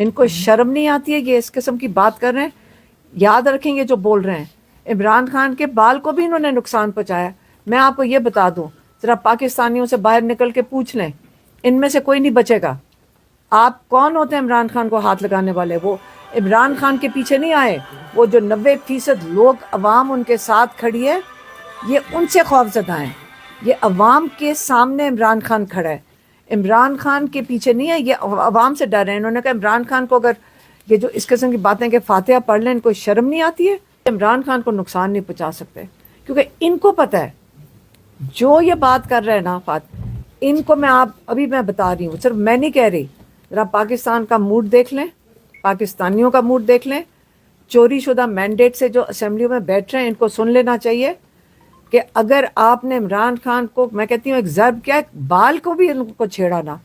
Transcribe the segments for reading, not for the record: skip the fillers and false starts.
ان کو شرم نہیں آتی ہے یہ اس قسم کی بات کر رہے ہیں. یاد رکھیں یہ جو بول رہے ہیں. عمران خان کے بال کو بھی انہوں نے نقصان پہنچایا. میں آپ کو یہ بتا دوں, ذرا پاکستانیوں سے باہر نکل کے پوچھ لیں, ان میں سے کوئی نہیں بچے گا. آپ کون ہوتے ہیں عمران خان کو ہاتھ لگانے والے؟ وہ عمران خان کے پیچھے نہیں آئے. وہ جو 90% لوگ عوام ان کے ساتھ کھڑی ہے, یہ ان سے خوفزدہ ہیں. یہ عوام کے سامنے عمران خان کھڑا ہے, عمران خان کے پیچھے نہیں ہے. یہ عوام سے ڈر ہے. انہوں نے کہا عمران خان کو اگر یہ جو اس قسم کی باتیں کہ فاتحہ پڑھ لیں, ان کو شرم نہیں آتی ہے. عمران خان کو نقصان نہیں پہنچا سکتے, کیونکہ ان کو پتہ ہے جو یہ بات کر رہے ہیں نا ان کو ابھی میں بتا رہی ہوں, صرف میں نہیں کہہ رہی. ذرا پاکستان کا موڈ دیکھ لیں, پاکستانیوں کا موڈ دیکھ لیں. چوری شدہ مینڈیٹ سے جو اسمبلیوں میں بیٹھ رہے ہیں, ان کو سن لینا چاہیے کہ اگر آپ نے عمران خان کو, میں کہتی ہوں ایک ضرب کیا, ایک بال کو بھی ان کو چھیڑا نا,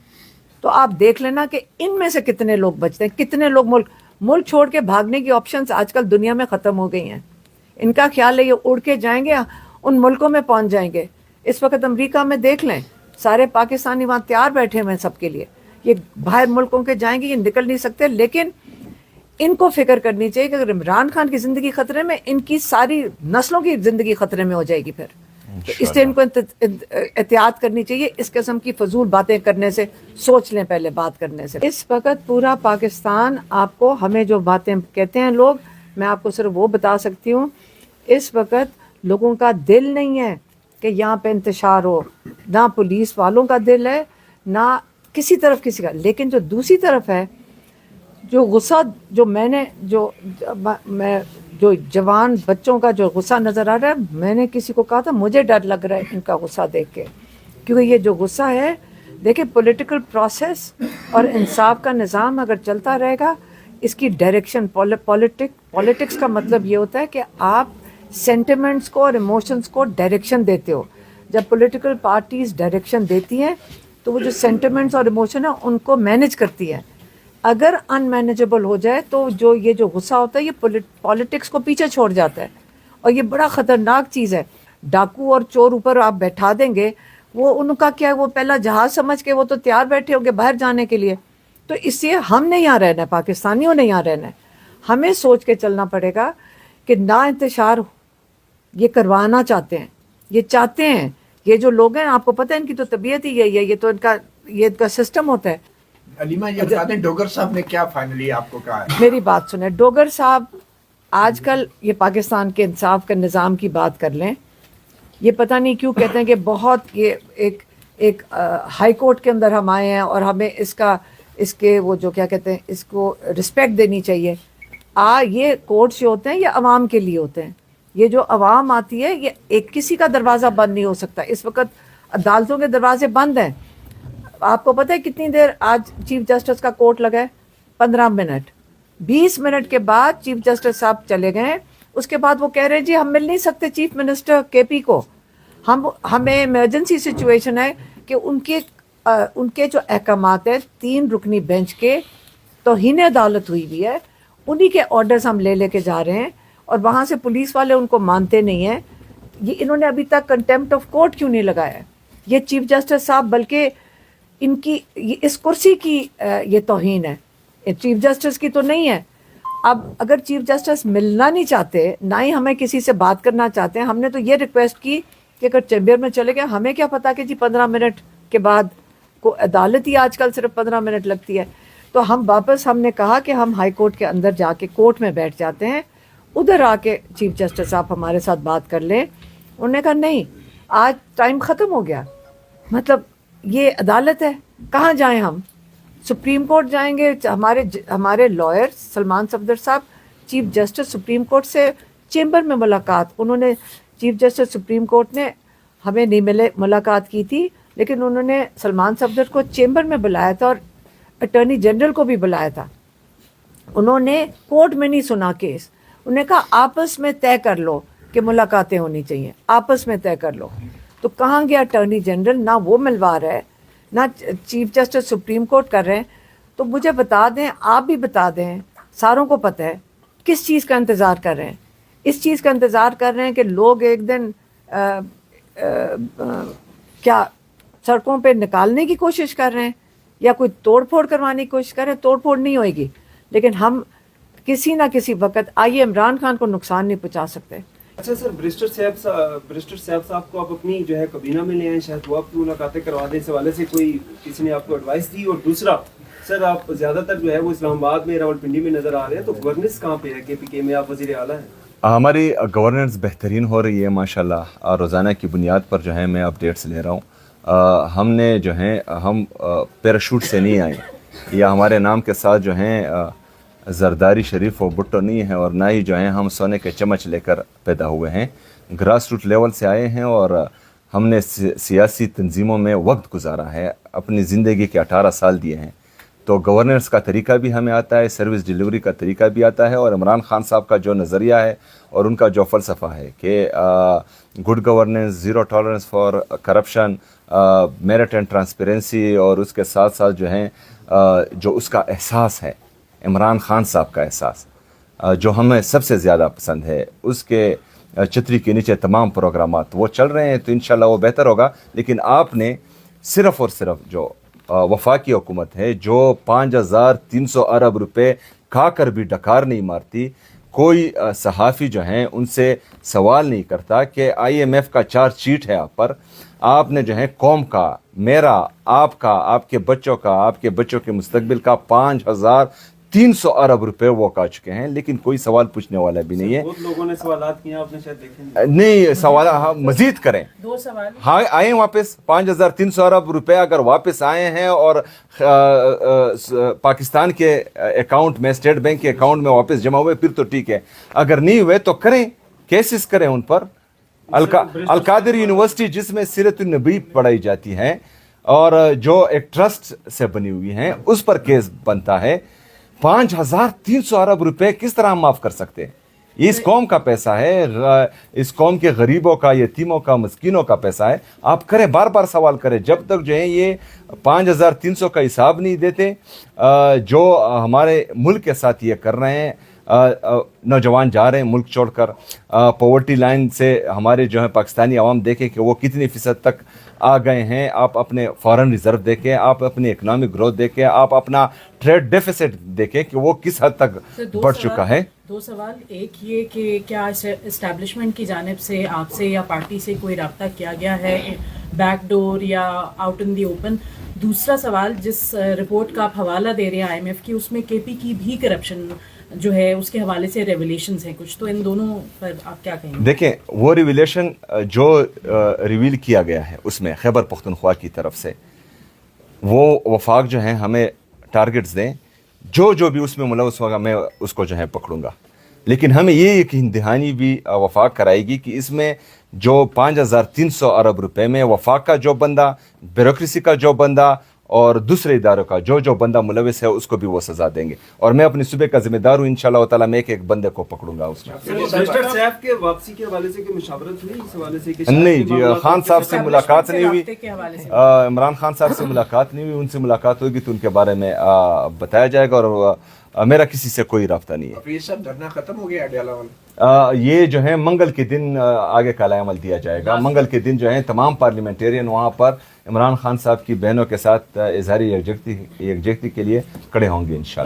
تو آپ دیکھ لینا کہ ان میں سے کتنے لوگ بچتے ہیں. کتنے لوگ ملک چھوڑ کے بھاگنے کی آپشنز آج کل دنیا میں ختم ہو گئی ہیں. ان کا خیال ہے یہ اڑ کے جائیں گے, ان ملکوں میں پہنچ جائیں گے. اس وقت امریکہ میں دیکھ لیں, سارے پاکستانی وہاں تیار بیٹھے ہوئے ہیں سب کے لیے. یہ باہر ملکوں کے جائیں گے, یہ نکل نہیں سکتے. لیکن ان کو فکر کرنی چاہیے کہ اگر عمران خان کی زندگی خطرے میں, ان کی ساری نسلوں کی زندگی خطرے میں ہو جائے گی. پھر تو اس سے ان کو احتیاط کرنی چاہیے. اس قسم کی فضول باتیں کرنے سے سوچ لیں پہلے بات کرنے سے. اس وقت پورا پاکستان آپ کو, ہمیں جو باتیں کہتے ہیں لوگ, میں آپ کو صرف وہ بتا سکتی ہوں, اس وقت لوگوں کا دل نہیں ہے کہ یہاں پہ انتشار ہو. نہ پولیس والوں کا دل ہے, نہ کسی طرف کسی کا. لیکن جو دوسری طرف ہے, جو غصہ جو جو جوان بچوں کا جو غصہ نظر آ رہا ہے, میں نے کسی کو کہا تھا مجھے ڈر لگ رہا ہے ان کا غصہ دیکھ کے. کیونکہ یہ جو غصہ ہے, دیکھیں پولیٹیکل پروسیس اور انصاف کا نظام اگر چلتا رہے گا, اس کی ڈائریکشن پولیٹکس کا مطلب یہ ہوتا ہے کہ آپ سینٹیمنٹس کو اور ایموشنز کو ڈائریکشن دیتے ہو. جب پولیٹیکل پارٹیز ڈائریکشن دیتی ہیں تو وہ جو سینٹیمنٹس اور ایموشن ہیں ان کو مینیج کرتی ہے. اگر ان مینیجبل ہو جائے تو یہ جو غصہ ہوتا ہے یہ پولیٹکس کو پیچھے چھوڑ جاتا ہے. اور یہ بڑا خطرناک چیز ہے. ڈاکو اور چور اوپر آپ بیٹھا دیں گے, وہ ان کا کیا ہے, وہ پہلا جہاز سمجھ کے وہ تو تیار بیٹھے ہوں گے باہر جانے کے لیے. تو اس سے ہم نے یہاں رہنا ہے, پاکستانیوں نے یہاں رہنا ہے. ہمیں سوچ کے چلنا پڑے گا کہ نا انتشار یہ کروانا چاہتے ہیں, یہ چاہتے ہیں. یہ جو لوگ ہیں, آپ کو پتہ ہے ان کی تو طبیعت ہی یہی ہے, یہ تو ان کا سسٹم ہوتا ہے. علیمہ یہ بتا دیں ڈوگر صاحب نے کیا فائنلی آپ کو کہا ہے؟ میری بات سنیں, ڈوگر صاحب آج کل یہ پاکستان کے انصاف کے نظام کی بات کر لیں. یہ پتہ نہیں کیوں کہتے ہیں کہ بہت یہ ایک ہائی کورٹ کے اندر ہم آئے ہیں اور ہمیں اس کے وہ جو کیا کہتے ہیں, اس کو رسپیکٹ دینی چاہیے. یہ کورٹس جو ہوتے ہیں یہ عوام کے لیے ہوتے ہیں. یہ جو عوام آتی ہے, یہ کسی کا دروازہ بند نہیں ہو سکتا. اس وقت عدالتوں کے دروازے بند ہیں. آپ کو پتہ ہے کتنی دیر آج چیف جسٹس کا کورٹ لگا ہے؟ 15 منٹ. 20 منٹ کے بعد چیف جسٹس صاحب چلے گئے. اس کے بعد وہ کہہ رہے ہیں جی ہم مل نہیں سکتے چیف منسٹر کے پی کو, ہمیں ایمرجنسی سچویشن ہے کہ ان کے جو احکامات ہیں 3 رکنی بینچ کے توہین عدالت ہوئی ہوئی ہے, انہی کے آرڈرز ہم لے کے جا رہے ہیں. اور وہاں سے پولیس والے ان کو مانتے نہیں ہیں. یہ انہوں نے ابھی تک کنٹیمپٹ آف کورٹ کیوں نہیں لگایا؟ یہ چیف جسٹس صاحب بلکہ ان کی اس کرسی کی یہ توہین ہے, چیف جسٹس کی تو نہیں ہے. اب اگر چیف جسٹس ملنا نہیں چاہتے, نہ ہی ہمیں کسی سے بات کرنا چاہتے ہیں, ہم نے تو یہ ریکویسٹ کی کہ اگر چیمبر میں چلے گئے, ہمیں کیا پتا کہ جی 15 منٹ کے بعد کو عدالت ہی آج کل صرف 15 منٹ لگتی ہے. تو ہم نے کہا کہ ہم ہائی کورٹ کے اندر جا کے کورٹ میں بیٹھ جاتے ہیں, ادھر آ کے چیف جسٹس صاحب ہمارے ساتھ بات کر لیں. انہوں نے کہا نہیں, آج ٹائم ختم ہو گیا. مطلب یہ عدالت ہے, کہاں جائیں ہم؟ سپریم کورٹ جائیں گے؟ ہمارے لائر سلمان صفدر صاحب چیف جسٹس سپریم کورٹ سے چیمبر میں ملاقات, انہوں نے چیف جسٹس سپریم کورٹ نے ہمیں نہیں ملاقات کی تھی, لیکن انہوں نے سلمان صفدر کو چیمبر میں بلایا تھا اور اٹارنی جنرل کو بھی بلایا تھا. انہوں نے کورٹ میں نہیں سنا کیس, انہوں نے کہا آپس میں طے کر لو کہ ملاقاتیں ہونی چاہیے, آپس میں طے کر لو. تو کہاں گیا اٹارنی جنرل؟ نہ وہ ملوا رہا ہے, نہ چیف جسٹس سپریم کورٹ کر رہے ہیں. تو مجھے بتا دیں, آپ بھی بتا دیں, ساروں کو پتہ ہے کس چیز کا انتظار کر رہے ہیں. اس چیز کا انتظار کر رہے ہیں کہ لوگ ایک دن کیا سڑکوں پہ نکالنے کی کوشش کر رہے ہیں, یا کوئی توڑ پھوڑ کروانے کی کوشش کر رہے ہیں. توڑ پھوڑ نہیں ہوئے گی. لیکن ہم کسی نہ کسی وقت آئیے عمران خان کو نقصان نہیں پہنچا سکتے. اچھا سر، برسٹر صاحب کو آپ اپنی جو ہے کابینہ میں لے آئیں، شاید وہ آپ کی ملاقاتیں کروا دیں. اس حوالے سے کوئی کسی نے آپ کو ایڈوائس دی؟ اور دوسرا سر، آپ زیادہ تر جو ہے وہ اسلام آباد میں، راولپنڈی میں نظر آ رہے ہیں، تو گورننس کہاں پہ ہے کے پی کے میں؟ آپ وزیر اعلیٰ ہیں. ہماری گورننس بہترین ہو رہی ہے ماشاءاللہ. روزانہ کی بنیاد پر جو ہے میں اپڈیٹس لے رہا ہوں. ہم نے جو ہیں ہم پیراشوٹ سے نہیں آئے، یا ہمارے نام کے ساتھ جو ہیں زرداری شریف و بھٹو نہیں ہے، اور نہ ہی جو ہیں ہم سونے کے چمچ لے کر پیدا ہوئے ہیں. گراس روٹ لیول سے آئے ہیں، اور ہم نے سیاسی تنظیموں میں وقت گزارا ہے، اپنی زندگی کے 18 سال دیے ہیں. تو گورننس کا طریقہ بھی ہمیں آتا ہے، سروس ڈیلیوری کا طریقہ بھی آتا ہے. اور عمران خان صاحب کا جو نظریہ ہے اور ان کا جو فلسفہ ہے کہ good governance, zero tolerance for corruption, merit and transparency, اور اس کے ساتھ ساتھ جو ہیں جو اس کا احساس ہے، عمران خان صاحب کا احساس جو ہمیں سب سے زیادہ پسند ہے، اس کے چھتری کے نیچے تمام پروگرامات وہ چل رہے ہیں. تو انشاءاللہ وہ بہتر ہوگا. لیکن آپ نے صرف اور صرف جو وفاقی حکومت ہے، جو 5300 ارب روپے کھا کر بھی ڈکار نہیں مارتی، کوئی صحافی جو ہیں ان سے سوال نہیں کرتا کہ IMF کا چارج شیٹ ہے آپ پر. آپ نے جو ہے قوم کا، میرا، آپ کا، آپ کے بچوں کا، آپ کے بچوں کے مستقبل کا 5300 ارب روپے وہ کھا چکے ہیں، لیکن کوئی سوال پوچھنے والا بھی نہیں ہے. بہت لوگوں نے سوالات کیے، آپ نے شاید دیکھے نہیں سوال مزید کریں. 2 سوال. ہاں آئیں واپس. 5300 ارب روپے اگر واپس آئے ہیں اور پاکستان کے اکاؤنٹ میں، اسٹیٹ بینک کے اکاؤنٹ میں واپس جمع ہوئے، پھر تو ٹھیک ہے. اگر نہیں ہوئے تو کریں، کیسز کریں ان پر. القادر یونیورسٹی جس میں سیرت النبی پڑھائی جاتی ہے اور جو ایک ٹرسٹ سے بنی ہوئی ہیں، اس پر کیس بنتا ہے. 5300 ارب روپے کس طرح ہم معاف کر سکتے ہیں؟ یہ اس قوم کا پیسہ ہے، اس قوم کے غریبوں کا، یتیموں کا، مسکینوں کا پیسہ ہے. آپ کریں، بار بار سوال کریں. جب تک جو ہے یہ 5300 کا حساب نہیں دیتے، جو ہمارے ملک کے ساتھ یہ کر رہے ہیں، نوجوان جا رہے ہیں ملک چھوڑ کر. پاورٹی لائن سے ہمارے جو ہے پاکستانی عوام دیکھیں کہ وہ کتنی فیصد تک آ گئے ہیں. آپ اپنے فارن ریزرو دیکھیں، آپ اپنی اکنامک گروتھ دیکھیں، آپ اپنا ٹریڈ ڈیفیسٹ دیکھیں کہ وہ کس حد تک بڑھ چکا ہے. 2 سوال. ایک یہ کہ کیا اسٹیبلشمنٹ کی جانب سے آپ سے یا پارٹی سے کوئی رابطہ کیا گیا ہے، بیک ڈور یا آؤٹ ان دی اوپن؟ دوسرا سوال، جس رپورٹ کا آپ حوالہ دے رہے ہیں IMF کی، اس میں KP کی بھی کرپشن جو ہے اس کے حوالے سے ریویلیشنز ہیں کچھ، تو ان دونوں پر آپ کیا کہیں گے؟ دیکھیں، وہ ریویلیشن جو ریویل کیا گیا ہے اس میں خیبر پختونخوا کی طرف سے، وہ وفاق جو ہیں ہمیں ٹارگٹس دیں، جو بھی اس میں ملوث ہوگا میں اس کو جو ہے پکڑوں گا. لیکن ہمیں یہ یقین دہانی بھی وفاق کرائے گی کہ اس میں جو 5300 ارب روپے میں وفاق کا جو بندہ، بیوروکریسی کا جو بندہ اور دوسرے اداروں کا جو بندہ ملوث ہے، اس کو بھی وہ سزا دیں گے. اور میں اپنی صوبے کا ذمہ دار ہوں، انشاءاللہ تعالیٰ میں ایک بندے کو پکڑوں گا اس میں. برسٹر صاحب کے واپسی کے حوالے سے کوئی مشاورت ہوئی اس حوالے سے؟ نہیں جی، خان صاحب سے ملاقات نہیں ہوئی، رابطے کے حوالے سے عمران خان صاحب سے ملاقات نہیں ہوئی. ان سے ملاقات ہوگی تو ان کے بارے میں بتایا جائے گا. اور میرا کسی سے کوئی رابطہ نہیں ہے. یہ سب دھرنا ختم ہو گیا اڈیالہ والا؟ یہ جو ہے منگل کے دن آگے کا عمل دیا جائے گا. منگل کے دن جو ہے تمام پارلیمنٹیرین وہاں پر عمران خان صاحب کی بہنوں کے ساتھ اظہاری یکجہتی کے لیے کھڑے ہوں گے انشاءاللہ.